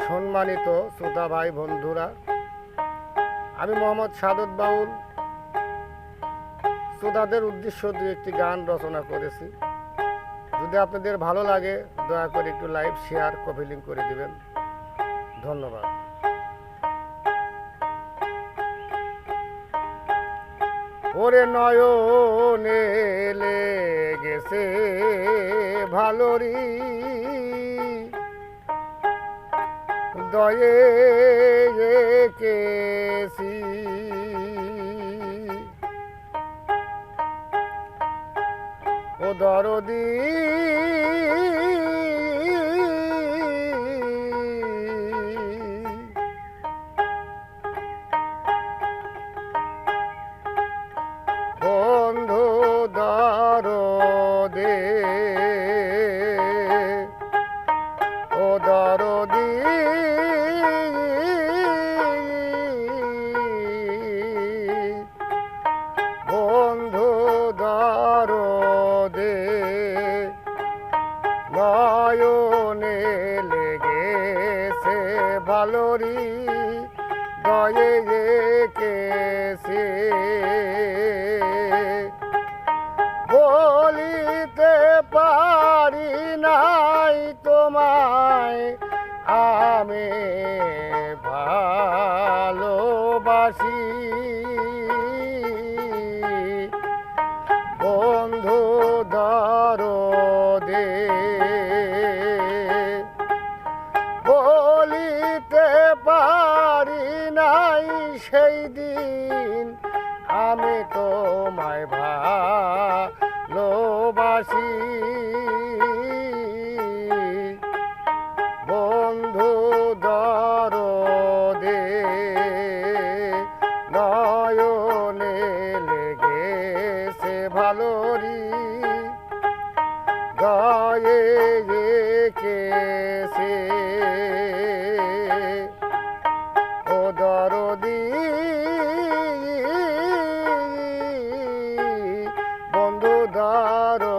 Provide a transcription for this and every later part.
সম্মানিত শ্রোতা ভাই বন্ধুরা, আমি মোহাম্মদ সাদত বাউল শ্রোতাদের উদ্দেশ্য দু একটি গান রচনা করেছি। যদি আপনাদের ভালো লাগে দয়া করে একটু লাইভ শেয়ার কপি লিঙ্ক করে দিবেন। ধন্যবাদ। ওরে নয়নে লেগেছে ভালোরি দয়ে কেসি ও দরদি বন্ধু দরদে ও দরদি বন্ধু দরদে নয়নে লেগেছে ভালোরি দয়ে কেসে বলিতে পারি নাই তোমায় আমি ভালোবাসি বন্ধু দরদে বলিতে পারি নাই সেই দিন আমি তোমায় ভালোবাসি বন্ধু দরদে নয়নে লেগেছে ভালোরি গায়ে কেসে ও দরদি বন্ধু দরদে।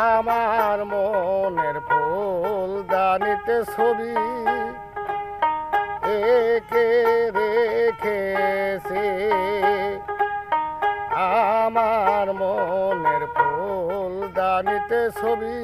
আমার মনের ফুলদানিতে ছবি একে রেখেছে আমার মনের ফুলদানিতে ছবি